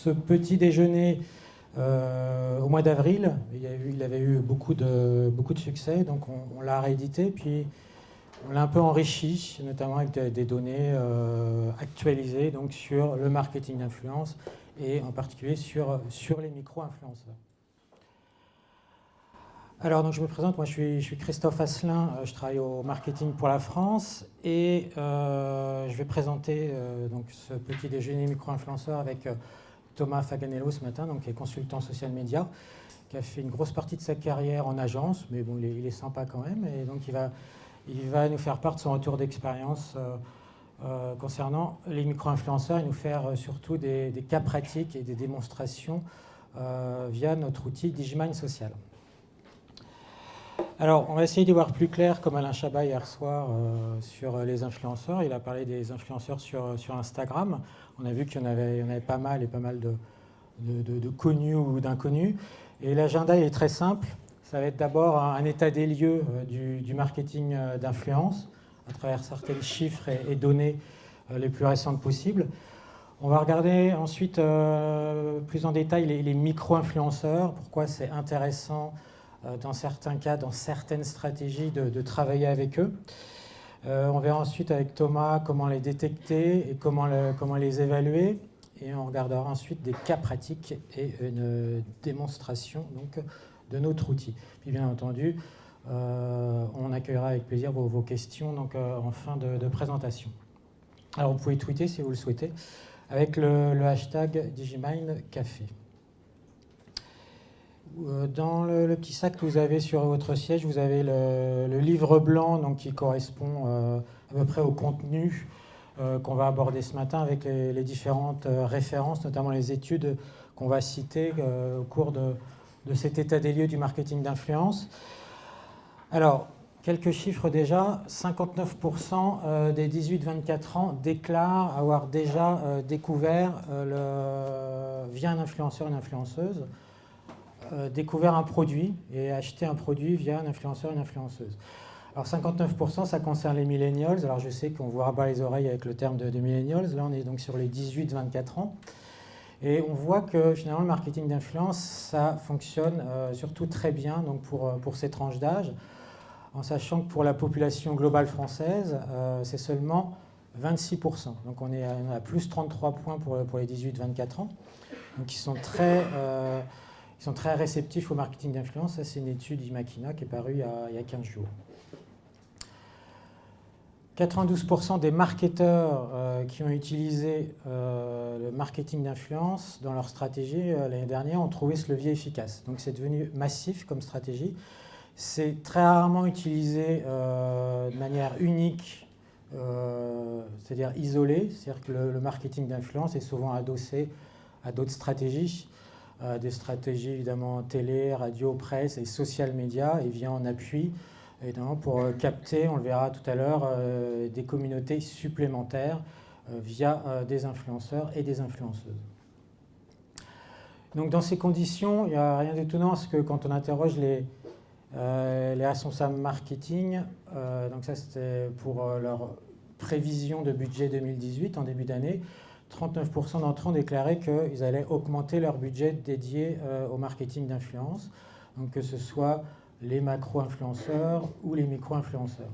ce petit déjeuner au mois d'avril. Il avait eu beaucoup de succès, donc on l'a réédité, puis on l'a un peu enrichi, notamment avec des données actualisées donc, sur le marketing d'influence et en particulier sur les micro-influenceurs. Alors, donc, je me présente, moi je suis Christophe Asselin, je travaille au marketing pour la France et je vais présenter donc, ce petit déjeuner micro-influenceur avec Thomas Faganello ce matin, donc, qui est consultant social média, qui a fait une grosse partie de sa carrière en agence, mais bon, il est sympa quand même, et donc il va nous faire part de son retour d'expérience concernant les micro-influenceurs et nous faire surtout des cas pratiques et des démonstrations via notre outil Digimind Social. Alors, on va essayer d'y voir plus clair, comme Alain Chabat hier soir, sur les influenceurs. Il a parlé des influenceurs sur Instagram. On a vu qu'il y en avait pas mal et pas mal de connus ou d'inconnus. Et l'agenda est très simple. Ça va être d'abord un état des lieux du marketing d'influence, à travers certains chiffres et données les plus récentes possibles. On va regarder ensuite plus en détail les micro-influenceurs, pourquoi c'est intéressant dans certains cas, dans certaines stratégies, de travailler avec eux. On verra ensuite avec Thomas comment les détecter et comment les évaluer. Et on regardera ensuite des cas pratiques et une démonstration donc, de notre outil. Puis bien entendu, on accueillera avec plaisir vos questions donc, en fin de présentation. Alors vous pouvez tweeter si vous le souhaitez avec le hashtag DigiMindCafé. Dans le petit sac que vous avez sur votre siège, vous avez le livre blanc donc, qui correspond à peu près au contenu qu'on va aborder ce matin avec les différentes références, notamment les études qu'on va citer au cours de cet état des lieux du marketing d'influence. Alors, quelques chiffres déjà. 59% des 18-24 ans déclarent avoir déjà découvert, via un influenceur, une influenceuse, découvert un produit et acheté un produit via un influenceur, une influenceuse. Alors 59%, ça concerne les millennials. Alors je sais qu'on vous rabat les oreilles avec le terme de millennials. Là, on est donc sur les 18-24 ans. Et on voit que finalement, le marketing d'influence, ça fonctionne surtout très bien donc pour ces tranches d'âge, en sachant que pour la population globale française, c'est seulement 26%. Donc on est à plus 33 points pour les 18-24 ans. Donc ils sont très réceptifs au marketing d'influence. Ça, c'est une étude Imakina qui est parue il y a 15 jours. 92% des marketeurs qui ont utilisé le marketing d'influence dans leur stratégie l'année dernière ont trouvé ce levier efficace. Donc c'est devenu massif comme stratégie. C'est très rarement utilisé de manière unique, c'est-à-dire isolée. C'est-à-dire que le marketing d'influence est souvent adossé à d'autres stratégies, des stratégies évidemment télé, radio, presse et social media, et vient en appui évidemment pour capter, on le verra tout à l'heure, des communautés supplémentaires via des influenceurs et des influenceuses. Donc dans ces conditions, il n'y a rien d'étonnant à ce que quand on interroge les responsables marketing, donc ça c'était pour leur prévision de budget 2018 en début d'année, 39% d'entre eux ont déclaré qu'ils allaient augmenter leur budget dédié au marketing d'influence, donc que ce soit les macro-influenceurs ou les micro-influenceurs.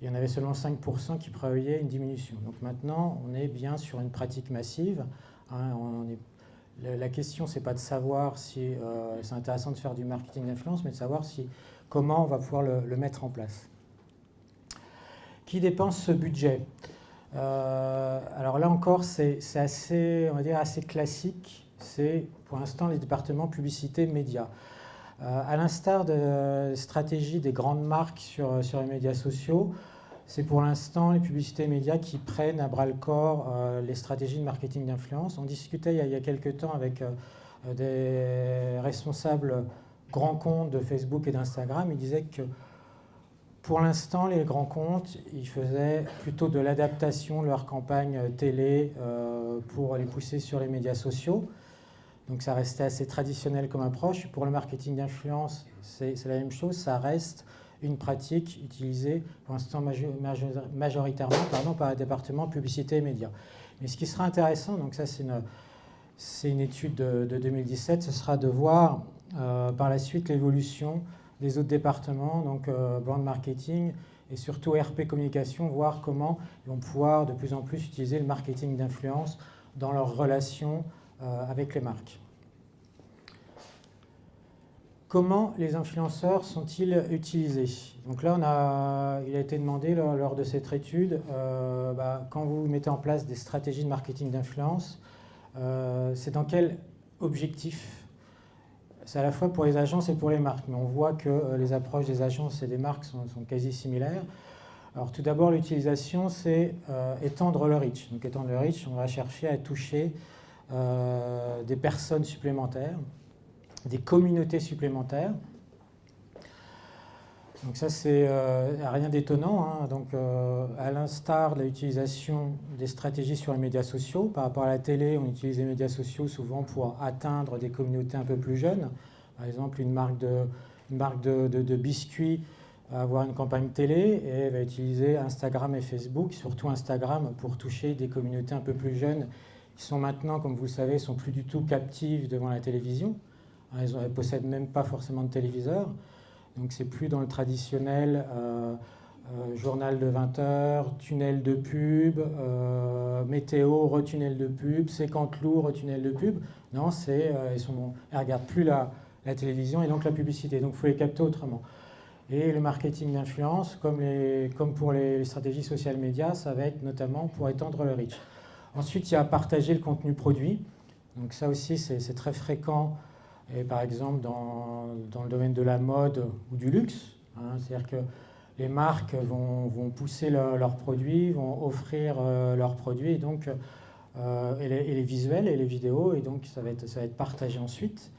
Il y en avait seulement 5% qui prévoyaient une diminution. Donc maintenant, on est bien sur une pratique massive. La question, ce n'est pas de savoir si c'est intéressant de faire du marketing d'influence, mais de savoir comment on va pouvoir le mettre en place. Qui dépense ce budget ? Alors là encore, c'est assez, on va dire, assez classique. C'est pour l'instant les départements publicité médias. À l'instar de stratégies des grandes marques sur les médias sociaux, c'est pour l'instant les publicités médias qui prennent à bras-le-corps les stratégies de marketing d'influence. On discutait il y a quelques temps avec des responsables grands comptes de Facebook et d'Instagram. Ils disaient que pour l'instant, les grands comptes, ils faisaient plutôt de l'adaptation de leur campagne télé pour les pousser sur les médias sociaux. Donc ça restait assez traditionnel comme approche. Pour le marketing d'influence, c'est la même chose. Ça reste une pratique utilisée pour l'instant majoritairement par le département publicité et médias. Mais ce qui sera intéressant, donc ça c'est c'est une étude de 2017, ce sera de voir par la suite l'évolution des autres départements, donc brand marketing et surtout RP communication, voir comment ils vont pouvoir de plus en plus utiliser le marketing d'influence dans leurs relations avec les marques. Comment les influenceurs sont-ils utilisés? Donc là, il a été demandé lors de cette étude, quand vous mettez en place des stratégies de marketing d'influence, c'est dans quel objectif? C'est à la fois pour les agences et pour les marques, mais on voit que les approches des agences et des marques sont quasi similaires. Alors tout d'abord, l'utilisation, c'est étendre le reach. Donc étendre le reach, on va chercher à toucher des personnes supplémentaires, des communautés supplémentaires. Donc ça, c'est rien d'étonnant. Hein. Donc, à l'instar de l'utilisation des stratégies sur les médias sociaux, par rapport à la télé, on utilise les médias sociaux souvent pour atteindre des communautés un peu plus jeunes. Par exemple, une marque de biscuits va avoir une campagne télé et elle va utiliser Instagram et Facebook, surtout Instagram, pour toucher des communautés un peu plus jeunes qui sont maintenant, comme vous le savez, sont plus du tout captives devant la télévision. Elles ne possèdent même pas forcément de téléviseur. Donc c'est plus dans le traditionnel journal de 20 heures, tunnel de pub, météo, retunnel de pub, séquence lourd, retunnel de pub. Non, elles ne regardent plus la télévision et donc la publicité. Donc il faut les capter autrement. Et le marketing d'influence, comme pour les stratégies social médias, ça va être notamment pour étendre le reach. Ensuite, il y a partager le contenu produit. Donc ça aussi, c'est très fréquent. Et par exemple, dans le domaine de la mode ou du luxe, hein, c'est-à-dire que les marques vont pousser leurs produits, vont offrir leurs produits, et les visuels et les vidéos, et donc ça va être partagé ensuite.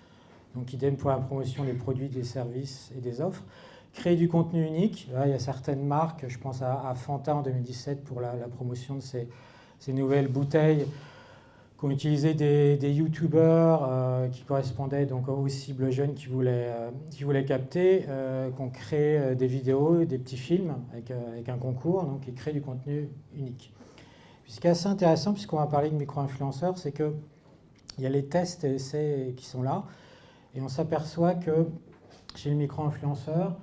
Donc idem pour la promotion des produits, des services et des offres. Créer du contenu unique. Là, il y a certaines marques, je pense à Fanta en 2017 pour la promotion de ces nouvelles bouteilles, qui ont utilisé des youtubeurs qui correspondaient donc aux cibles jeunes qui voulaient capter, qui ont créé des vidéos, des petits films avec un concours, donc qui créent du contenu unique. Puis ce qui est assez intéressant, puisqu'on va parler de micro-influenceurs, c'est qu'il y a les tests et essais qui sont là, et on s'aperçoit que chez les micro-influenceurs,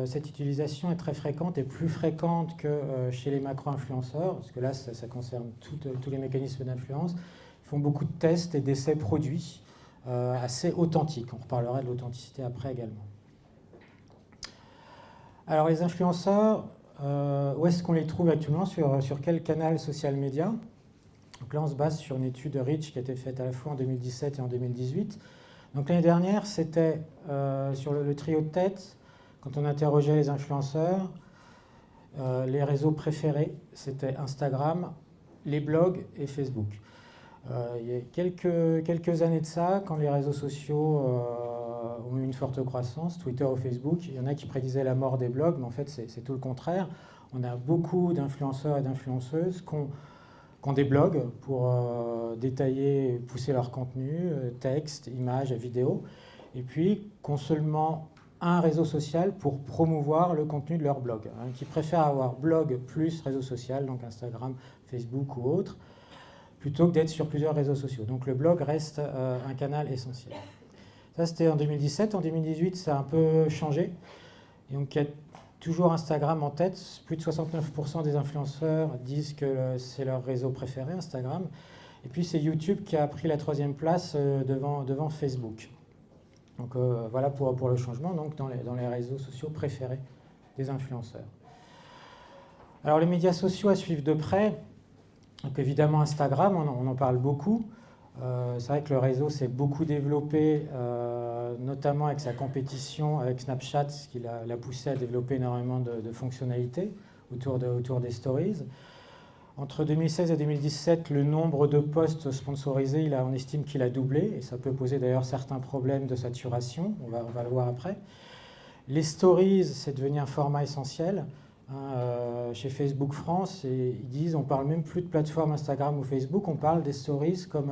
cette utilisation est très fréquente et plus fréquente que chez les macro-influenceurs, parce que là, ça concerne tous les mécanismes d'influence. Ils font beaucoup de tests et d'essais produits assez authentiques. On reparlera de l'authenticité après également. Alors, les influenceurs, où est-ce qu'on les trouve actuellement? Sur quel canal social média? Donc là, on se base sur une étude Reach qui a été faite à la fois en 2017 et en 2018. Donc l'année dernière, c'était sur le trio de tête. Quand on interrogeait les influenceurs, les réseaux préférés, c'était Instagram, les blogs et Facebook. Il y a quelques années de ça, quand les réseaux sociaux ont eu une forte croissance, Twitter ou Facebook, il y en a qui prédisaient la mort des blogs, mais en fait c'est tout le contraire. On a beaucoup d'influenceurs et d'influenceuses qui ont des blogs pour détailler et pousser leur contenu, texte, images, vidéos, et puis qui ont seulement un réseau social pour promouvoir le contenu de leur blog, hein, qui préfèrent avoir blog plus réseau social, donc Instagram, Facebook ou autre, plutôt que d'être sur plusieurs réseaux sociaux. Donc le blog reste un canal essentiel. Ça, c'était en 2017. En 2018, ça a un peu changé. Et donc, il y a toujours Instagram en tête. Plus de 69% des influenceurs disent que c'est leur réseau préféré, Instagram. Et puis, c'est YouTube qui a pris la 3e place devant Facebook. Donc voilà pour le changement donc dans les réseaux sociaux préférés des influenceurs. Alors les médias sociaux à suivre de près, donc évidemment Instagram, on en parle beaucoup. C'est vrai que le réseau s'est beaucoup développé, notamment avec sa compétition avec Snapchat, ce qui l'a poussé à développer énormément de fonctionnalités autour des stories. Entre 2016 et 2017, le nombre de posts sponsorisés, on estime qu'il a doublé, et ça peut poser d'ailleurs certains problèmes de saturation, on va le voir après. Les stories, c'est devenu un format essentiel. Chez Facebook France, ils disent on ne parle même plus de plateforme Instagram ou Facebook, on parle des stories comme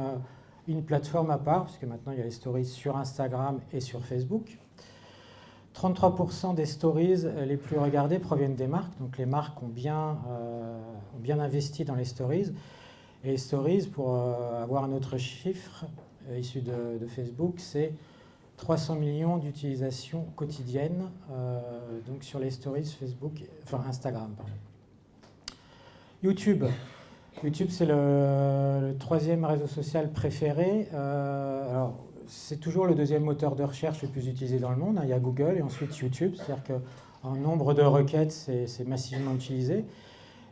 une plateforme à part, puisque maintenant il y a les stories sur Instagram et sur Facebook. 33% des stories les plus regardées proviennent des marques, donc les marques ont bien investi dans les stories. Et les stories, pour avoir un autre chiffre issu de Facebook, c'est 300 millions d'utilisations quotidiennes donc sur les stories Facebook, enfin Instagram, pardon. YouTube. YouTube, c'est le troisième réseau social préféré. Alors, c'est toujours le deuxième moteur de recherche le plus utilisé dans le monde. Il y a Google et ensuite YouTube. C'est-à-dire qu'en nombre de requêtes, c'est massivement utilisé.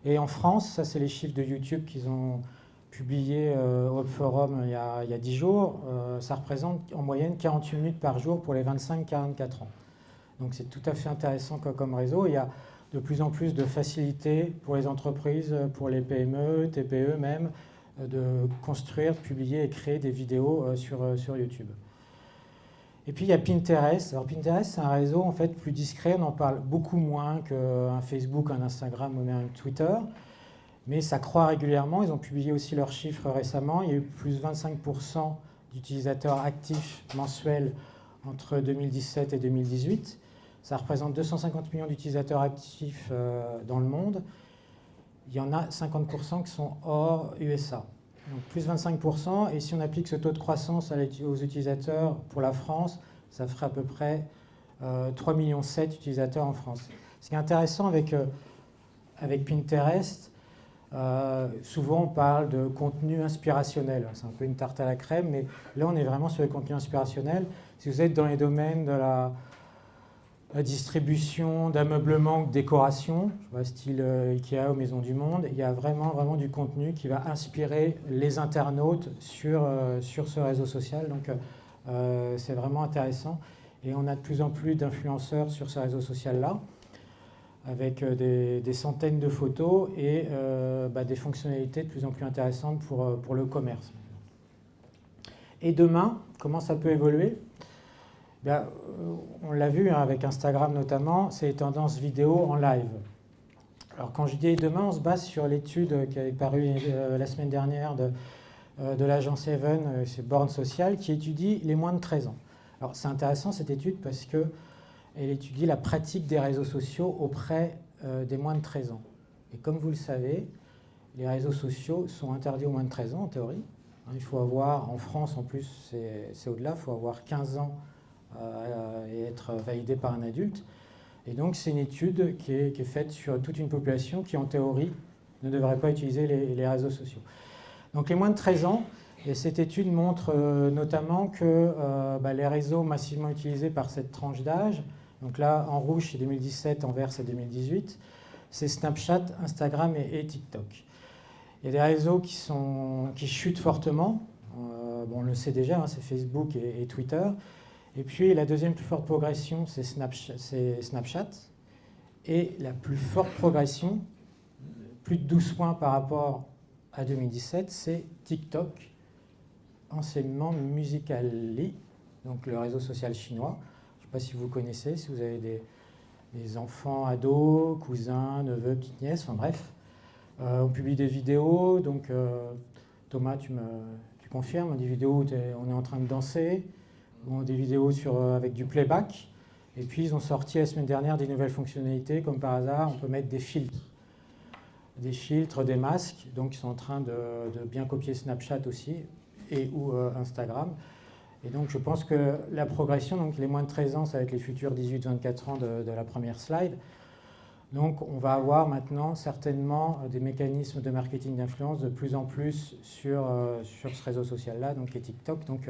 Et en France, ça, c'est les chiffres de YouTube qu'ils ont publiés au Web Forum il y a 10 jours. Ça représente en moyenne 48 minutes par jour pour les 25-44 ans. Donc, c'est tout à fait intéressant comme réseau. Il y a de plus en plus de facilité pour les entreprises, pour les PME, TPE même, de construire, publier et créer des vidéos sur YouTube. Et puis il y a Pinterest. Alors Pinterest, c'est un réseau en fait plus discret, on en parle beaucoup moins qu'un Facebook, un Instagram ou même un Twitter, mais ça croît régulièrement. Ils ont publié aussi leurs chiffres récemment. Il y a eu plus de 25% d'utilisateurs actifs mensuels entre 2017 et 2018. Ça représente 250 millions d'utilisateurs actifs dans le monde. Il y en a 50% qui sont hors USA. Donc plus 25%. Et si on applique ce taux de croissance aux utilisateurs pour la France, ça ferait à peu près 3,7 millions d'utilisateurs en France. Ce qui est intéressant avec Pinterest, souvent on parle de contenu inspirationnel. C'est un peu une tarte à la crème, mais là on est vraiment sur le contenu inspirationnel. Si vous êtes dans les domaines de la distribution d'ameublement ou de décoration, style Ikea ou Maison du Monde, il y a vraiment du contenu qui va inspirer les internautes sur ce réseau social. Donc c'est vraiment intéressant. Et on a de plus en plus d'influenceurs sur ce réseau social-là, avec des centaines de photos et des fonctionnalités de plus en plus intéressantes pour le commerce. Et demain, comment ça peut évoluer ? Bien, on l'a vu avec Instagram notamment, c'est les tendances vidéo en live. Alors quand je dis demain, on se base sur l'étude qui est parue la semaine dernière de l'agence Even, c'est Born Social, qui étudie les moins de 13 ans. Alors c'est intéressant cette étude parce qu'elle étudie la pratique des réseaux sociaux auprès des moins de 13 ans. Et comme vous le savez, les réseaux sociaux sont interdits aux moins de 13 ans en théorie. Il faut avoir, en France en plus c'est au-delà, il faut avoir 15 ans et être validé par un adulte. Et donc c'est une étude qui est faite sur toute une population qui en théorie ne devrait pas utiliser les réseaux sociaux. Donc les moins de 13 ans, et cette étude montre notamment que les réseaux massivement utilisés par cette tranche d'âge, donc là en rouge c'est 2017, en vert c'est 2018, c'est Snapchat, Instagram et TikTok. Il y a des réseaux qui chutent fortement, on le sait déjà, c'est Facebook et Twitter. Et puis la deuxième plus forte progression, c'est Snapchat. Et la plus forte progression, plus de 12 points par rapport à 2017, c'est TikTok, anciennement Musical.ly, donc le réseau social chinois. Je ne sais pas si vous connaissez, si vous avez des enfants, ados, cousins, neveux, petites nièces, enfin bref. On publie des vidéos, donc Thomas, tu confirmes, des vidéos où on est en train de danser, des vidéos avec du playback. Et puis ils ont sorti la semaine dernière des nouvelles fonctionnalités, comme par hasard, on peut mettre des filtres, des masques. Donc ils sont en train de bien copier Snapchat aussi, et ou Instagram. Et donc je pense que la progression, donc les moins de 13 ans, ça va être les futurs 18-24 ans de la première slide. Donc on va avoir maintenant certainement des mécanismes de marketing d'influence de plus en plus sur ce réseau social-là, donc qui est TikTok. Donc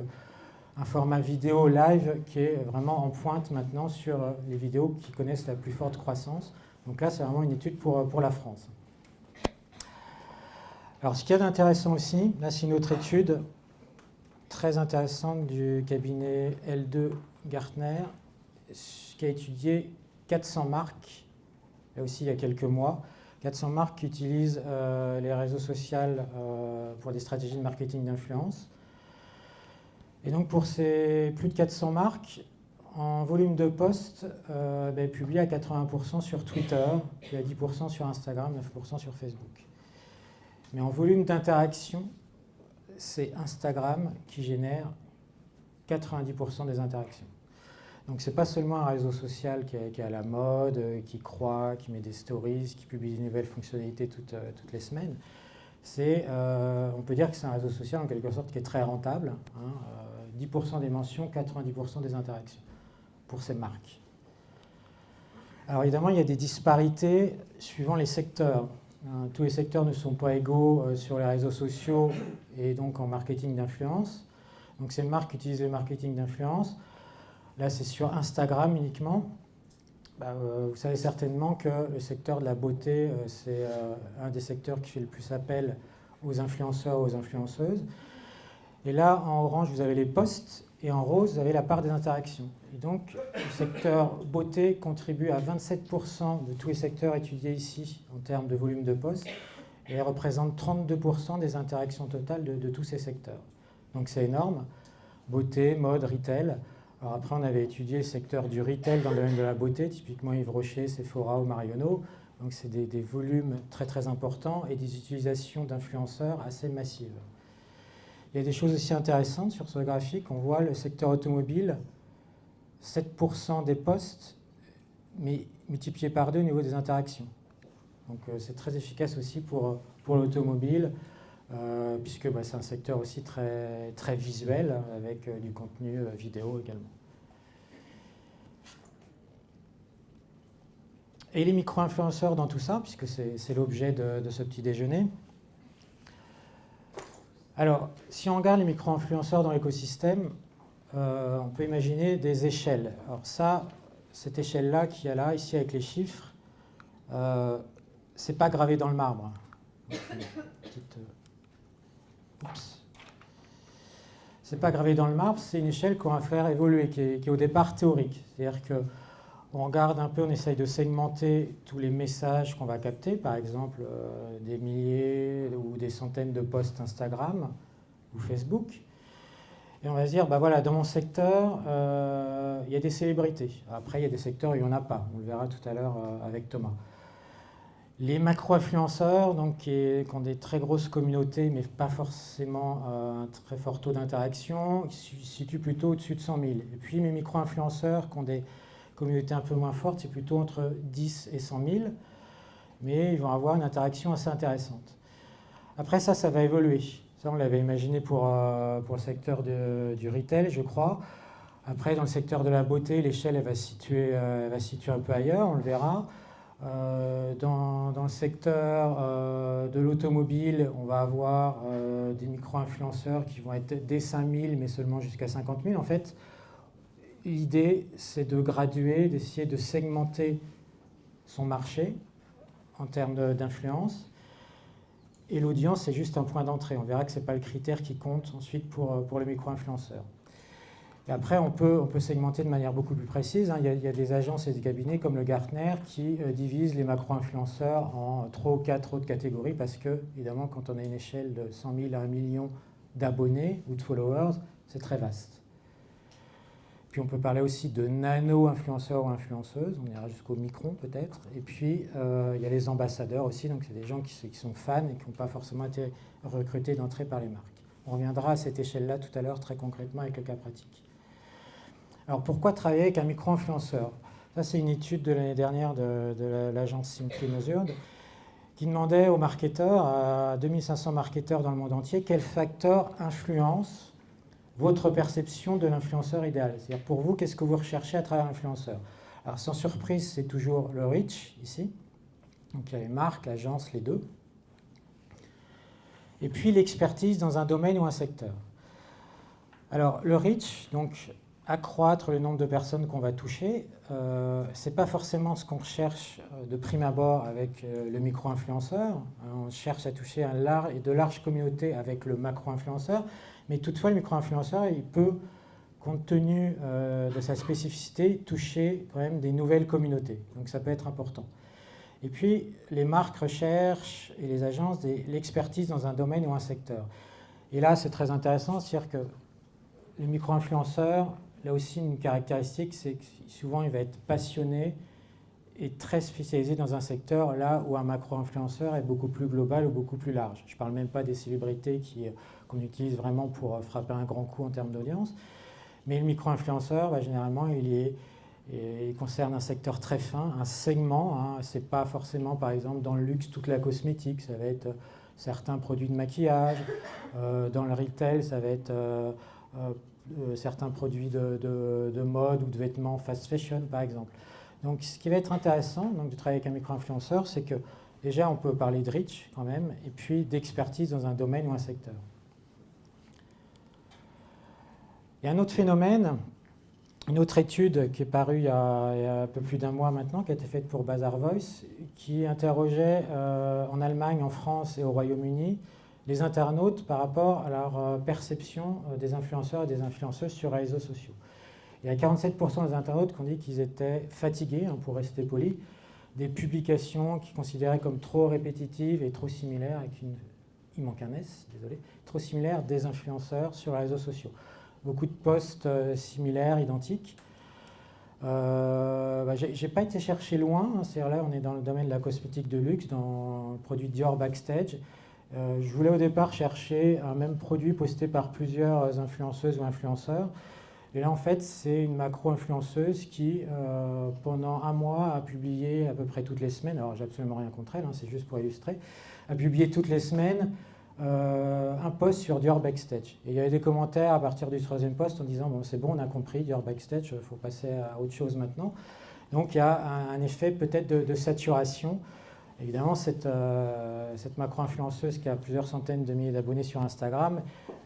un format vidéo live qui est vraiment en pointe maintenant sur les vidéos qui connaissent la plus forte croissance. Donc là, c'est vraiment une étude pour la France. Alors, ce qu'il y a d'intéressant aussi, là, c'est une autre étude très intéressante du cabinet L2 Gartner, qui a étudié 400 marques, là aussi il y a quelques mois, 400 marques qui utilisent les réseaux sociaux pour des stratégies de marketing d'influence. Et donc pour ces plus de 400 marques, en volume de posts, publié à 80% sur Twitter, puis à 10% sur Instagram, 9% sur Facebook. Mais en volume d'interaction, c'est Instagram qui génère 90% des interactions. Donc ce n'est pas seulement un réseau social qui est à la mode, qui croît, qui met des stories, qui publie des nouvelles fonctionnalités toutes les semaines, On peut dire que c'est un réseau social en quelque sorte qui est très rentable. 10% des mentions, 90% des interactions pour ces marques. Alors évidemment, il y a des disparités suivant les secteurs. Tous les secteurs ne sont pas égaux sur les réseaux sociaux et donc en marketing d'influence. Donc ces marques utilisent le marketing d'influence. Là, c'est sur Instagram uniquement. Vous savez certainement que le secteur de la beauté, c'est un des secteurs qui fait le plus appel aux influenceurs, aux influenceuses. Et là, en orange, vous avez les posts, et en rose, vous avez la part des interactions. Et donc, le secteur beauté contribue à 27% de tous les secteurs étudiés ici en termes de volume de posts, et elle représente 32% des interactions totales de tous ces secteurs. Donc c'est énorme. Beauté, mode, retail. Alors après, on avait étudié le secteur du retail dans le domaine de la beauté, typiquement Yves Rocher, Sephora ou Marionneau. Donc c'est des volumes très très importants et des utilisations d'influenceurs assez massives. Il y a des choses aussi intéressantes sur ce graphique. On voit le secteur automobile, 7% des postes, mais multiplié par 2 au niveau des interactions. Donc c'est très efficace aussi pour l'automobile, puisque c'est un secteur aussi très, très visuel, avec du contenu vidéo également. Et les micro-influenceurs dans tout ça, puisque c'est l'objet de ce petit déjeuner. Alors, si on regarde les micro-influenceurs dans l'écosystème, on peut imaginer des échelles. Alors ça, cette échelle-là qu'il y a là, ici avec les chiffres, c'est pas gravé dans le marbre. C'est pas gravé dans le marbre, c'est une échelle qu'on va faire évoluer, qui est au départ théorique. C'est-à-dire qu'on regarde un peu, on essaye de segmenter tous les messages qu'on va capter, par exemple des milliers ou des centaines de posts Instagram ou Facebook. Et on va se dire, voilà, dans mon secteur, il y a des célébrités. Après, il y a des secteurs où il n'y en a pas. On le verra tout à l'heure avec Thomas. Les macro-influenceurs, donc, qui ont des très grosses communautés, mais pas forcément un très fort taux d'interaction, ils se situent plutôt au-dessus de 100 000. Et puis, mes micro-influenceurs qui ont des communautés un peu moins fortes, c'est plutôt entre 10 et 100 000, mais ils vont avoir une interaction assez intéressante. Après, ça va évoluer. Ça, on l'avait imaginé pour le secteur du retail, je crois. Après, dans le secteur de la beauté, l'échelle, elle va se situer un peu ailleurs, on le verra. Dans le secteur de l'automobile, on va avoir des micro-influenceurs qui vont être dès 5 000, mais seulement jusqu'à 50 000. En fait, l'idée, c'est de graduer, d'essayer de segmenter son marché en termes d'influence. Et l'audience, c'est juste un point d'entrée. On verra que ce n'est pas le critère qui compte ensuite pour le micro-influenceur. Et après, on peut segmenter de manière beaucoup plus précise. Il y a des agences et des cabinets comme le Gartner qui divisent les macro-influenceurs en 3 ou 4 autres catégories parce que, évidemment, quand on a une échelle de 100 000 à 1 million d'abonnés ou de followers, c'est très vaste. Puis on peut parler aussi de nano-influenceurs ou influenceuses, on ira jusqu'au micron peut-être. Et puis il y a les ambassadeurs aussi, donc c'est des gens qui sont fans et qui n'ont pas forcément été recrutés d'entrée par les marques. On reviendra à cette échelle-là tout à l'heure très concrètement avec le cas pratique. Alors pourquoi travailler avec un micro-influenceur? Ça c'est une étude de l'année dernière de l'agence Simply Measured qui demandait aux marketeurs, à 2500 marketeurs dans le monde entier, quels facteurs influencent votre perception de l'influenceur idéal. C'est-à-dire pour vous, qu'est-ce que vous recherchez à travers l'influenceur? Alors sans surprise, c'est toujours le reach, ici. Donc il y a les marques, l'agence, les deux. Et puis l'expertise dans un domaine ou un secteur. Alors le reach, donc accroître le nombre de personnes qu'on va toucher, c'est pas forcément ce qu'on recherche de prime abord avec le micro-influenceur. On cherche à toucher de larges communautés avec le macro-influenceur. Mais toutefois, le micro-influenceur, il peut, compte tenu de sa spécificité, toucher quand même des nouvelles communautés. Donc ça peut être important. Et puis, les marques recherchent et les agences l'expertise dans un domaine ou un secteur. Et là, c'est très intéressant, c'est-à-dire que le micro-influenceur, là aussi, une caractéristique, c'est que souvent, il va être passionné et très spécialisé dans un secteur, là où un macro-influenceur est beaucoup plus global ou beaucoup plus large. Je ne parle même pas des célébrités qu'on utilise vraiment pour frapper un grand coup en termes d'audience. Mais le micro-influenceur, généralement, il concerne un secteur très fin, un segment. Ce n'est pas forcément, par exemple, dans le luxe, toute la cosmétique. Ça va être certains produits de maquillage. Dans le retail, ça va être certains produits de mode ou de vêtements fast fashion, par exemple. Donc, ce qui va être intéressant donc, de travailler avec un micro-influenceur, c'est que déjà, on peut parler de reach quand même, et puis d'expertise dans un domaine ou un secteur. Il y a un autre phénomène, une autre étude qui est parue il y a un peu plus d'un mois maintenant, qui a été faite pour Bazaar Voice, qui interrogeait en Allemagne, en France et au Royaume-Uni les internautes par rapport à leur perception des influenceurs et des influenceuses sur les réseaux sociaux. Il y a 47% des internautes qui ont dit qu'ils étaient fatigués, hein, pour rester polis, des publications qu'ils considéraient comme trop répétitives et trop similaires, il manque un S, désolé, trop similaires des influenceurs sur les réseaux sociaux. Beaucoup de posts similaires, identiques. J'ai pas été chercher loin, hein, c'est-à-dire là on est dans le domaine de la cosmétique de luxe, dans le produit Dior Backstage. Je voulais au départ chercher un même produit posté par plusieurs influenceuses ou influenceurs. Et là, en fait, c'est une macro-influenceuse qui, pendant un mois, a publié à peu près toutes les semaines, alors j'ai absolument rien contre elle, hein, c'est juste pour illustrer, a publié toutes les semaines un post sur Dior Backstage. Et il y avait des commentaires à partir du troisième post en disant « bon, c'est bon, on a compris, Dior Backstage, il faut passer à autre chose maintenant ». Donc il y a un effet peut-être de saturation. Évidemment, cette macro-influenceuse qui a plusieurs centaines de milliers d'abonnés sur Instagram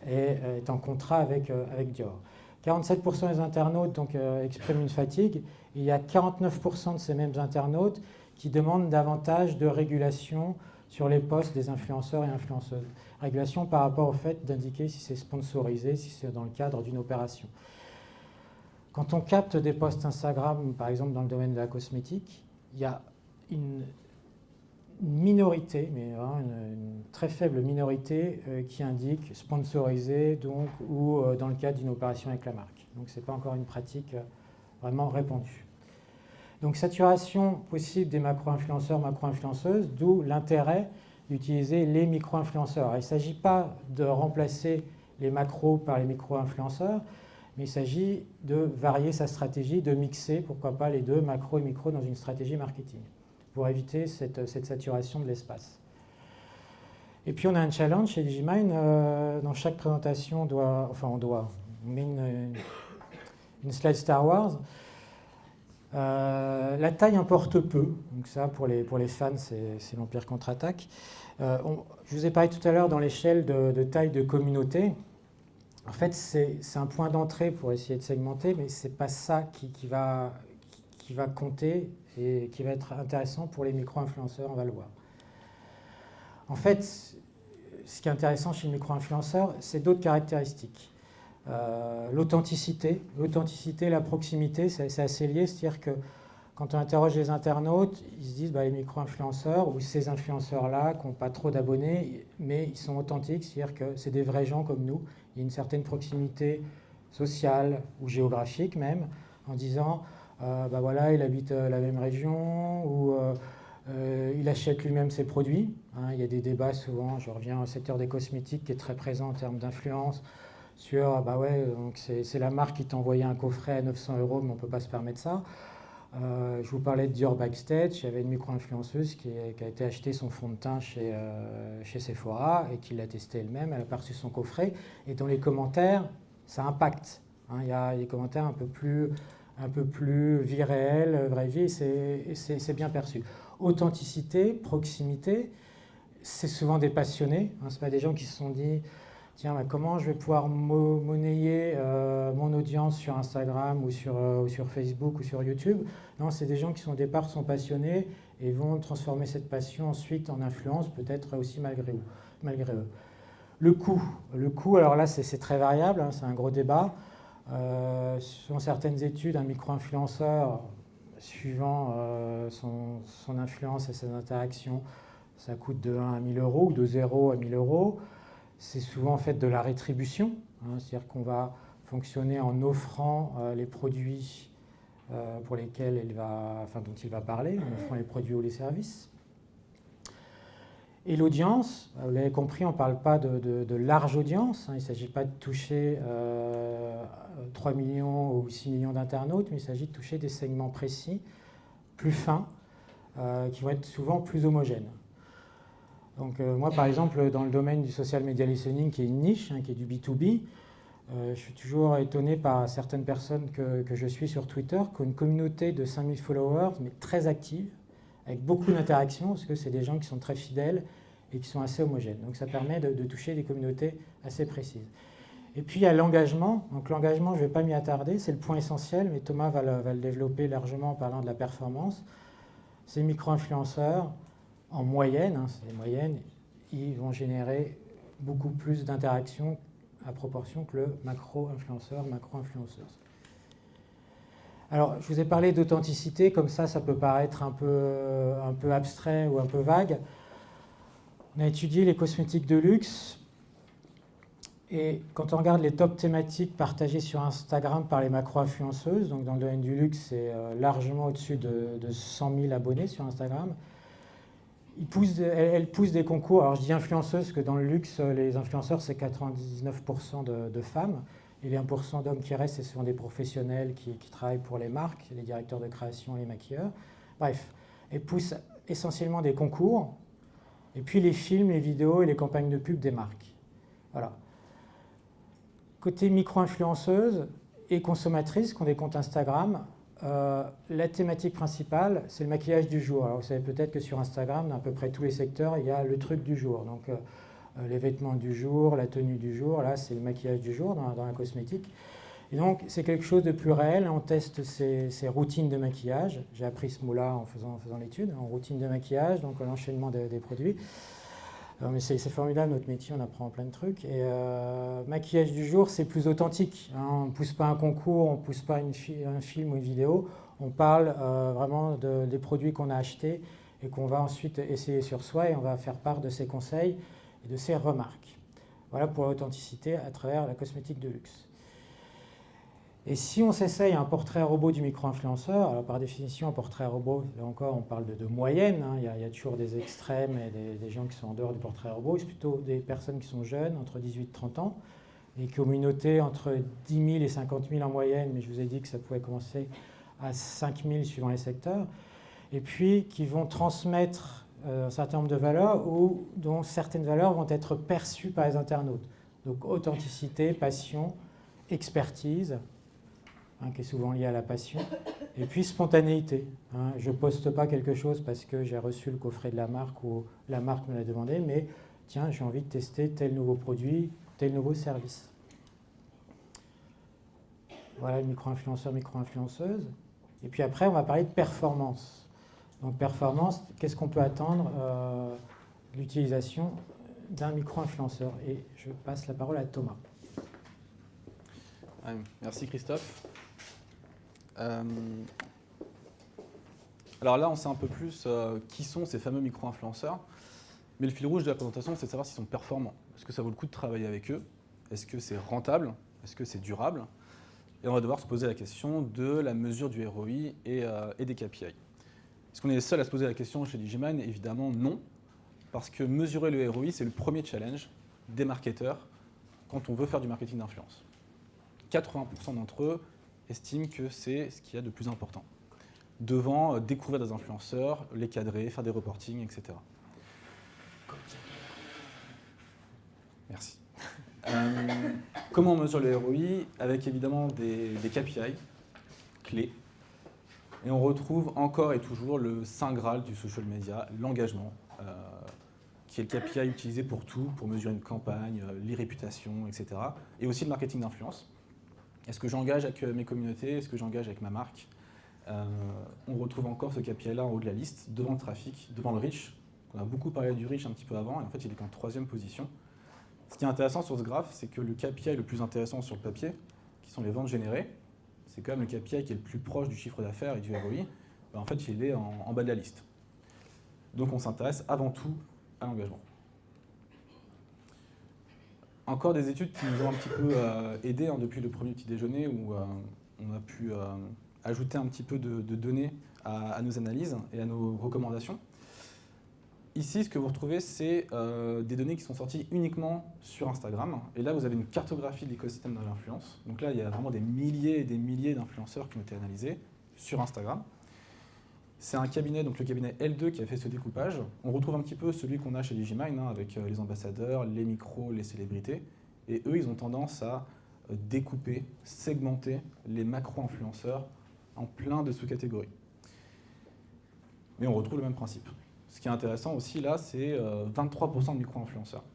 est en contrat avec Dior. 47% des internautes donc, expriment une fatigue. Et il y a 49% de ces mêmes internautes qui demandent davantage de régulation sur les posts des influenceurs et influenceuses. Régulation par rapport au fait d'indiquer si c'est sponsorisé, si c'est dans le cadre d'une opération. Quand on capte des posts Instagram, par exemple dans le domaine de la cosmétique, il y a une minorité, mais vraiment une très faible minorité qui indique sponsorisé donc, ou dans le cadre d'une opération avec la marque. Donc ce n'est pas encore une pratique vraiment répandue. Donc saturation possible des macro-influenceurs, macro-influenceuses, d'où l'intérêt d'utiliser les micro-influenceurs. Il ne s'agit pas de remplacer les macros par les micro-influenceurs, mais il s'agit de varier sa stratégie, de mixer, pourquoi pas, les deux, macro et micro, dans une stratégie marketing, pour éviter cette saturation de l'espace. Et puis on a un challenge chez Digimind, dans chaque présentation on met une slide Star Wars. La taille importe peu, donc ça pour les fans c'est l'Empire contre-attaque. Je vous ai parlé tout à l'heure dans l'échelle de taille de communauté. En fait c'est un point d'entrée pour essayer de segmenter, mais c'est pas ça qui va compter et qui va être intéressant pour les micro-influenceurs, on va le voir. En fait, ce qui est intéressant chez les micro-influenceurs, c'est d'autres caractéristiques. L'authenticité, la proximité, c'est assez lié, c'est-à-dire que quand on interroge les internautes, ils se disent les micro-influenceurs ou ces influenceurs-là qui n'ont pas trop d'abonnés, mais ils sont authentiques, c'est-à-dire que c'est des vrais gens comme nous. Il y a une certaine proximité sociale ou géographique même, en disant voilà, il habite la même région ou il achète lui-même ses produits. Hein, il y a des débats souvent, je reviens au secteur des cosmétiques qui est très présent en termes d'influence sur donc c'est la marque qui t'a envoyé un coffret à 900 €, mais on ne peut pas se permettre ça. Je vous parlais de Dior Backstage, il y avait une micro-influenceuse qui a été acheter son fond de teint chez Sephora et qui l'a testé elle-même, elle a perçu son coffret, et dans les commentaires, ça impacte. Hein, il y a des commentaires un peu plus vie réelle, vraie vie, c'est bien perçu. Authenticité, proximité, c'est souvent des passionnés, hein, ce pas des gens qui se sont dit tiens, comment je vais pouvoir monnayer mon audience sur Instagram ou sur Facebook ou sur YouTube. Non, c'est des gens qui au départ sont passionnés et vont transformer cette passion ensuite en influence, peut-être aussi malgré eux. Le coût, alors là c'est très variable, hein, c'est un gros débat. Selon certaines études, un micro-influenceur, suivant son influence et ses interactions, ça coûte de 1 à 1000 € ou de 0 à 1000 €. C'est souvent en fait de la rétribution, hein, c'est-à-dire qu'on va fonctionner en offrant les produits pour lesquels dont il va parler, en offrant les produits ou les services. Et l'audience, vous l'avez compris, on ne parle pas de large audience, hein, il ne s'agit pas de toucher 3 millions ou 6 millions d'internautes, mais il s'agit de toucher des segments précis, plus fins, qui vont être souvent plus homogènes. Donc moi, par exemple, dans le domaine du social media listening, qui est une niche, qui est du B2B, je suis toujours étonné par certaines personnes que je suis sur Twitter, qui ont une communauté de 5000 followers, mais très active, avec beaucoup d'interactions, parce que c'est des gens qui sont très fidèles et qui sont assez homogènes. Donc ça permet de toucher des communautés assez précises. Et puis il y a l'engagement. Donc l'engagement, je ne vais pas m'y attarder, c'est le point essentiel, mais Thomas va le développer largement en parlant de la performance. Ces micro-influenceurs, en moyenne, c'est des moyennes, ils vont générer beaucoup plus d'interactions à proportion que le macro-influenceur, macro-influenceuse. Alors, je vous ai parlé d'authenticité, comme ça peut paraître un peu abstrait ou un peu vague. On a étudié les cosmétiques de luxe, et quand on regarde les top thématiques partagées sur Instagram par les macro-influenceuses, donc dans le domaine du luxe, c'est largement au-dessus de 100 000 abonnés sur Instagram, elles poussent des concours. Alors je dis influenceuses, parce que dans le luxe, les influenceurs, c'est 99% de femmes, et les 1% d'hommes qui restent, ce sont des professionnels qui travaillent pour les marques, les directeurs de création, les maquilleurs. Bref, elles poussent essentiellement des concours, et puis les films, les vidéos et les campagnes de pub des marques. Voilà. Côté micro-influenceuses et consommatrices qui ont des comptes Instagram, la thématique principale, c'est le maquillage du jour. Alors vous savez peut-être que sur Instagram, dans à peu près tous les secteurs, il y a le truc du jour. Donc les vêtements du jour, la tenue du jour, là c'est le maquillage du jour dans la cosmétique. Et donc c'est quelque chose de plus réel. On teste ces routines de maquillage. J'ai appris ce mot-là en faisant l'étude, en routine de maquillage, donc l'enchaînement des produits. Mais c'est formidable, notre métier, on apprend plein de trucs. Et maquillage du jour, c'est plus authentique. On ne pousse pas un concours, on ne pousse pas un film ou une vidéo. On parle vraiment des produits qu'on a achetés et qu'on va ensuite essayer sur soi, et on va faire part de ses conseils et de ses remarques. Voilà pour l'authenticité à travers la cosmétique de luxe. Et si on s'essaye un portrait robot du micro-influenceur, alors par définition, un portrait robot, là encore, on parle de moyenne, il y a toujours des extrêmes et des gens qui sont en dehors du portrait robot, c'est plutôt des personnes qui sont jeunes, entre 18 et 30 ans, et communautés entre 10 000 et 50 000 en moyenne, mais je vous ai dit que ça pouvait commencer à 5 000 suivant les secteurs, et puis qui vont transmettre un certain nombre de valeurs, dont certaines valeurs vont être perçues par les internautes. Donc authenticité, passion, expertise, qui est souvent lié à la passion, et puis spontanéité. Je ne poste pas quelque chose parce que j'ai reçu le coffret de la marque ou la marque me l'a demandé, mais tiens, j'ai envie de tester tel nouveau produit, tel nouveau service. Voilà le micro-influenceur, micro-influenceuse. Et puis après, on va parler de performance. Donc performance, qu'est-ce qu'on peut attendre de l'utilisation d'un micro-influenceur? Et je passe la parole à Thomas. Merci Christophe. Alors là, on sait un peu plus qui sont ces fameux micro-influenceurs, mais le fil rouge de la présentation, c'est de savoir s'ils sont performants. Est-ce que ça vaut le coup de travailler avec eux? Est-ce que c'est rentable? Est-ce que c'est durable? Et on va devoir se poser la question de la mesure du ROI et des KPI. Est-ce qu'on est les seuls à se poser la question chez Digiman? Évidemment non, parce que mesurer le ROI, c'est le premier challenge des marketeurs quand on veut faire du marketing d'influence. 80% d'entre eux estiment que c'est ce qu'il y a de plus important, devant découvrir des influenceurs, les cadrer, faire des reportings, etc. Merci. Comment on mesure le ROI? Avec évidemment des KPI clés. Et on retrouve encore et toujours le saint graal du social media, l'engagement, qui est le KPI utilisé pour tout, pour mesurer une campagne, les réputations, etc. Et aussi le marketing d'influence. Est-ce que j'engage avec mes communautés? Est-ce que j'engage avec ma marque? On retrouve encore ce KPI-là en haut de la liste, devant le trafic, devant le reach. On a beaucoup parlé du reach un petit peu avant, et en fait, il est qu'en 3e position. Ce qui est intéressant sur ce graphe, c'est que le KPI le plus intéressant sur le papier, qui sont les ventes générées, c'est quand même le KPI qui est le plus proche du chiffre d'affaires et du ROI. En fait, il est en bas de la liste. Donc, on s'intéresse avant tout à l'engagement. Encore des études qui nous ont un petit peu aidés depuis le premier petit déjeuner, où on a pu ajouter un petit peu de données à nos analyses et à nos recommandations. Ici, ce que vous retrouvez, c'est des données qui sont sorties uniquement sur Instagram. Et là, vous avez une cartographie de l'écosystème de l'influence. Donc là, il y a vraiment des milliers et des milliers d'influenceurs qui ont été analysés sur Instagram. C'est un cabinet, donc le cabinet L2, qui a fait ce découpage. On retrouve un petit peu celui qu'on a chez Digimind, avec les ambassadeurs, les micros, les célébrités. Et eux, ils ont tendance à découper, segmenter les macro-influenceurs en plein de sous-catégories. Mais on retrouve le même principe. Ce qui est intéressant aussi, là, c'est 23% de micro-influenceurs.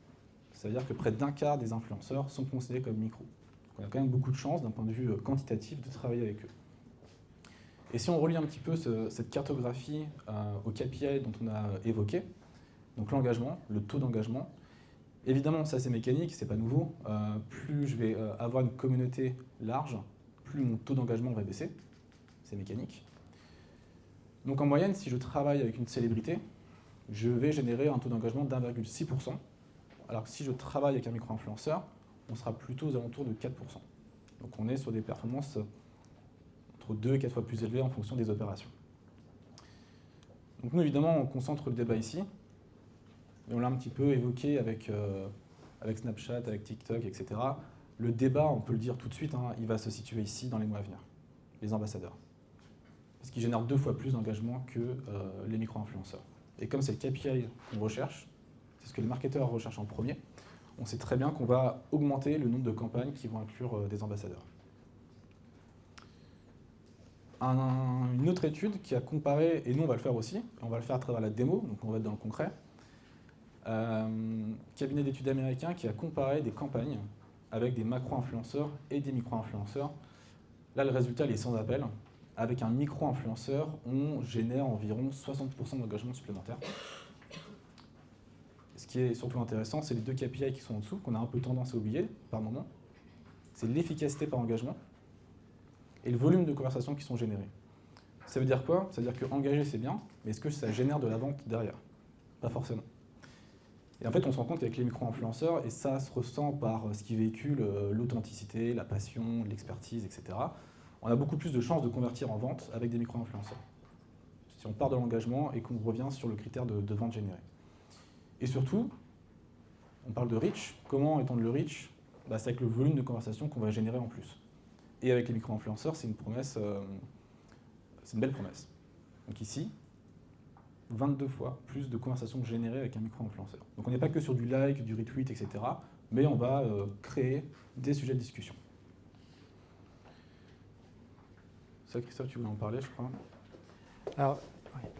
C'est-à-dire que près d'un quart des influenceurs sont considérés comme micro. Donc on a quand même beaucoup de chance, d'un point de vue quantitatif, de travailler avec eux. Et si on relie un petit peu cette cartographie au KPI dont on a évoqué, donc l'engagement, le taux d'engagement, évidemment, ça c'est mécanique, c'est pas nouveau. Plus je vais avoir une communauté large, plus mon taux d'engagement va baisser. C'est mécanique. Donc en moyenne, si je travaille avec une célébrité, je vais générer un taux d'engagement d'1,6%. Alors que si je travaille avec un micro-influenceur, on sera plutôt aux alentours de 4%. Donc on est sur des performances entre 2 et 4 fois plus élevées en fonction des opérations. Donc nous, évidemment, on concentre le débat ici. Et on l'a un petit peu évoqué avec Snapchat, avec TikTok, etc. Le débat, on peut le dire tout de suite, il va se situer ici dans les mois à venir. Les ambassadeurs. Parce qu'ils génèrent 2 fois plus d'engagement que les micro-influenceurs. Et comme c'est le KPI qu'on recherche, c'est ce que les marketeurs recherchent en premier, on sait très bien qu'on va augmenter le nombre de campagnes qui vont inclure des ambassadeurs. Une autre étude qui a comparé, et nous on va le faire aussi, on va le faire à travers la démo, donc on va être dans le concret, cabinet d'études américain qui a comparé des campagnes avec des macro-influenceurs et des micro-influenceurs. Là, le résultat il est sans appel. Avec un micro-influenceur, on génère environ 60% d'engagement supplémentaire. Ce qui est surtout intéressant, c'est les 2 KPI qui sont en dessous, qu'on a un peu tendance à oublier par moment. C'est l'efficacité par engagement et le volume de conversations qui sont générées. Ça veut dire quoi? Ça veut dire qu'engager, c'est bien, mais est-ce que ça génère de la vente derrière? Pas forcément. Et en fait, on se rend compte qu'avec les micro-influenceurs, et ça se ressent par ce qui véhicule l'authenticité, la passion, l'expertise, etc., on a beaucoup plus de chances de convertir en vente avec des micro-influenceurs. Si on part de l'engagement et qu'on revient sur le critère de vente générée. Et surtout, on parle de reach. Comment étendre le reach? C'est avec le volume de conversation qu'on va générer en plus. Et avec les micro-influenceurs, c'est une promesse, c'est une belle promesse. Donc ici, 22 fois plus de conversations générées avec un micro-influenceur. Donc on n'est pas que sur du like, du retweet, etc. Mais on va créer des sujets de discussion. Ça, Christophe, tu voulais en parler, je crois. Alors, ouais.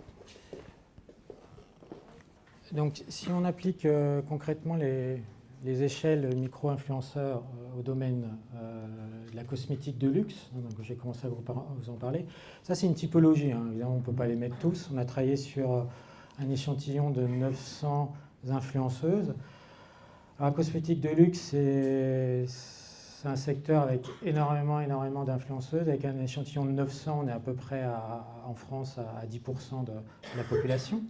Donc, si on applique concrètement les échelles micro-influenceurs au domaine de la cosmétique de luxe, donc j'ai commencé à vous en parler, ça c'est une typologie, évidemment on ne peut pas les mettre tous. On a travaillé sur un échantillon de 900 influenceuses. Alors, la cosmétique de luxe, c'est un secteur avec énormément d'influenceuses. Avec un échantillon de 900, on est à peu près en France à 10% de la population.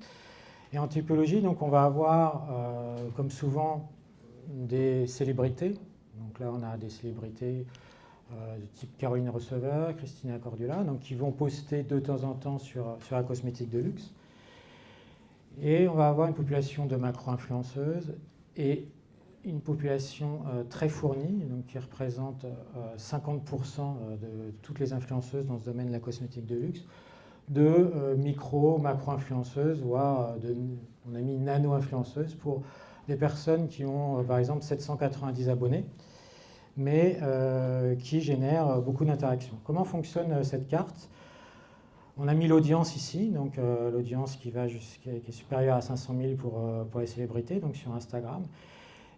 Et en typologie, donc, on va avoir, comme souvent, des célébrités. Donc là, on a des célébrités de type Caroline Receveur, Christina Cordula, donc, qui vont poster de temps en temps sur la cosmétique de luxe. Et on va avoir une population de macro-influenceuses et une population très fournie, donc qui représente 50% de toutes les influenceuses dans ce domaine de la cosmétique de luxe, de micro, macro-influenceuses, voire on a mis nano-influenceuses pour des personnes qui ont par exemple 790 abonnés, mais qui génèrent beaucoup d'interactions. Comment fonctionne cette carte? On a mis l'audience ici, donc l'audience qui est supérieure à 500 000 pour les célébrités, donc sur Instagram.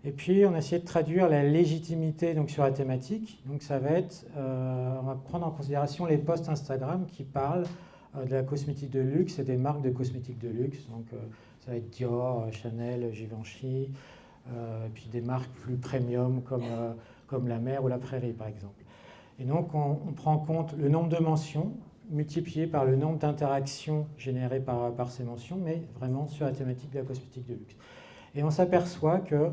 Et puis, on a essayé de traduire la légitimité donc, sur la thématique. Donc, ça va être, on va prendre en considération les posts Instagram qui parlent de la cosmétique de luxe et des marques de cosmétique de luxe. Donc, ça va être Dior, Chanel, Givenchy, puis des marques plus premium comme la Mer ou la Prairie, par exemple. Et donc, on prend en compte le nombre de mentions multiplié par le nombre d'interactions générées par ces mentions, mais vraiment sur la thématique de la cosmétique de luxe. Et on s'aperçoit que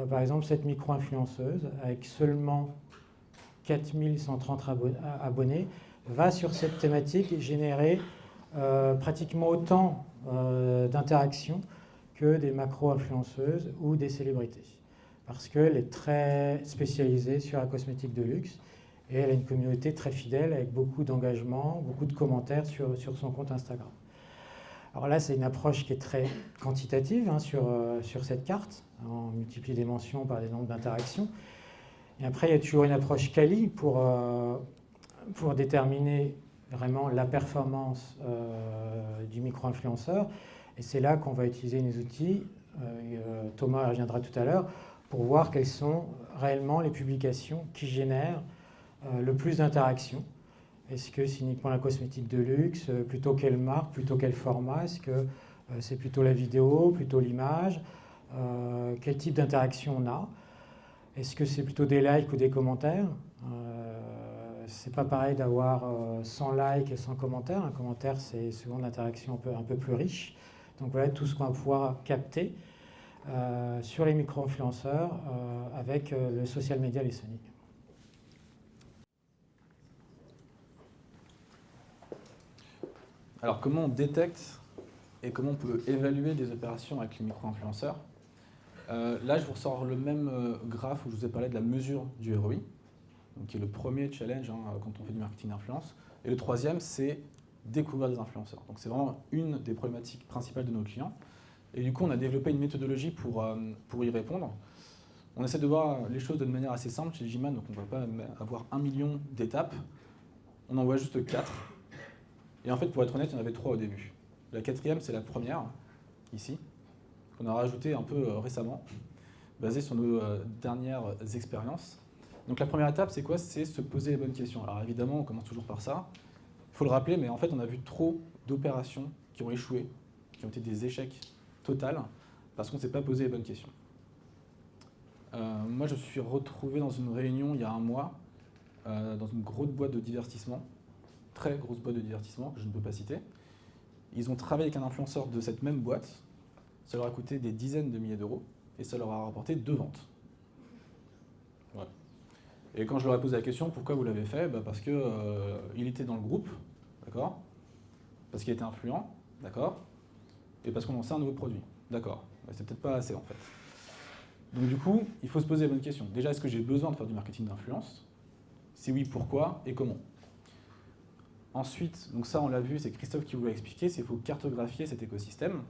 par exemple, cette micro-influenceuse, avec seulement 4130 abonnés, va sur cette thématique générer pratiquement autant d'interactions que des macro-influenceuses ou des célébrités. Parce qu'elle est très spécialisée sur la cosmétique de luxe et elle a une communauté très fidèle avec beaucoup d'engagement, beaucoup de commentaires sur son compte Instagram. Alors là, c'est une approche qui est très quantitative hein, sur cette carte. On multiplie les mentions par des nombres d'interactions. Et après, il y a toujours une approche quali pour déterminer vraiment la performance du micro-influenceur. Et c'est là qu'on va utiliser les outils, Thomas reviendra tout à l'heure, pour voir quelles sont réellement les publications qui génèrent le plus d'interactions. Est-ce que c'est uniquement la cosmétique de luxe, plutôt quelle marque, plutôt quel format? Est-ce que c'est plutôt la vidéo, plutôt l'image? Quel type d'interaction on a? Est-ce que c'est plutôt des likes ou des commentaires? C'est pas pareil d'avoir 100 likes et 100 commentaires. Un commentaire, c'est souvent une interaction un peu plus riche. Donc voilà tout ce qu'on va pouvoir capter sur les micro-influenceurs avec le social media listening. Alors, comment on détecte et comment on peut évaluer des opérations avec les micro-influenceurs? Là, je vous ressors le même graphe où je vous ai parlé de la mesure du ROI, donc qui est le premier challenge quand on fait du marketing d'influence. Et le troisième, c'est découvrir des influenceurs. Donc, c'est vraiment une des problématiques principales de nos clients. Et du coup, on a développé une méthodologie pour y répondre. On essaie de voir les choses de manière assez simple chez J-Man, donc on ne va pas avoir 1 million d'étapes. On en voit juste 4. Et en fait, pour être honnête, il y en avait 3 au début. La quatrième, c'est la première, ici, qu'on a rajoutée un peu récemment, basée sur nos dernières expériences. Donc la première étape, c'est quoi? C'est se poser les bonnes questions. Alors évidemment, on commence toujours par ça. Il faut le rappeler, mais en fait, on a vu trop d'opérations qui ont échoué, qui ont été des échecs totaux, parce qu'on ne s'est pas posé les bonnes questions. Moi, je me suis retrouvé dans une réunion il y a un mois, dans une grosse boîte de divertissement, très grosse boîte de divertissement, que je ne peux pas citer. Ils ont travaillé avec un influenceur de cette même boîte, ça leur a coûté des dizaines de milliers d'euros, et ça leur a rapporté 2 ventes. Voilà. Et quand je leur ai posé la question, pourquoi vous l'avez fait? Parce qu'il était dans le groupe, d'accord? Parce qu'il était influent, d'accord? Et parce qu'on lançait un nouveau produit, d'accord? C'est peut-être pas assez en fait. Donc du coup, il faut se poser les bonnes questions. Déjà, est-ce que j'ai besoin de faire du marketing d'influence? Si oui, pourquoi et comment? Ensuite, donc ça on l'a vu, c'est Christophe qui vous l'a expliqué, c'est qu'il faut cartographier cet écosystème.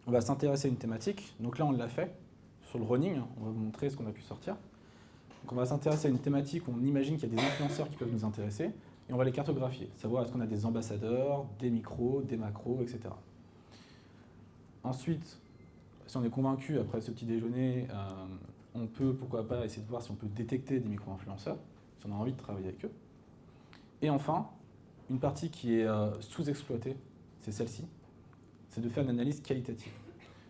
On va s'intéresser à une thématique, donc là on l'a fait sur le running, on va vous montrer ce qu'on a pu sortir. Donc on va s'intéresser à une thématique où on imagine qu'il y a des influenceurs qui peuvent nous intéresser, et on va les cartographier, savoir est-ce qu'on a des ambassadeurs, des micros, des macros, etc. Ensuite, si on est convaincu après ce petit déjeuner, on peut pourquoi pas essayer de voir si on peut détecter des micro-influenceurs, si on a envie de travailler avec eux. Et enfin, une partie qui est sous-exploitée, c'est celle-ci, c'est de faire une analyse qualitative.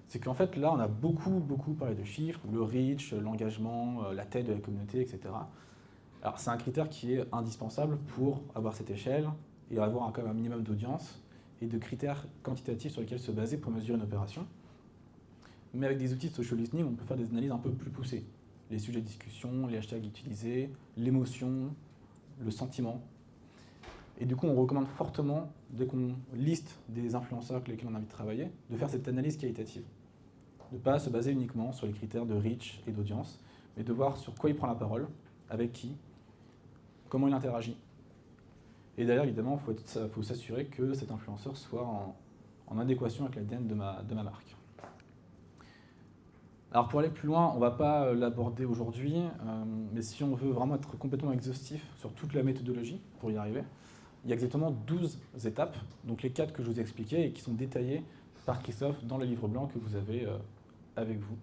C'est qu'en fait, là, on a beaucoup parlé de chiffres, le reach, l'engagement, la taille de la communauté, etc. Alors, c'est un critère qui est indispensable pour avoir cette échelle et avoir quand même un minimum d'audience et de critères quantitatifs sur lesquels se baser pour mesurer une opération. Mais avec des outils de social listening, on peut faire des analyses un peu plus poussées. Les sujets de discussion, les hashtags utilisés, l'émotion, le sentiment. Et du coup, on recommande fortement, dès qu'on liste des influenceurs avec lesquels on a envie de travailler, de faire cette analyse qualitative. De ne pas se baser uniquement sur les critères de reach et d'audience, mais de voir sur quoi il prend la parole, avec qui, comment il interagit. Et d'ailleurs, évidemment, il faut s'assurer que cet influenceur soit en adéquation avec l'ADN de ma marque. Alors pour aller plus loin, on ne va pas l'aborder aujourd'hui, mais si on veut vraiment être complètement exhaustif sur toute la méthodologie pour y arriver, il y a exactement 12 étapes, donc les 4 que je vous ai expliquées et qui sont détaillées par Christophe dans le livre blanc que vous avez avec vous.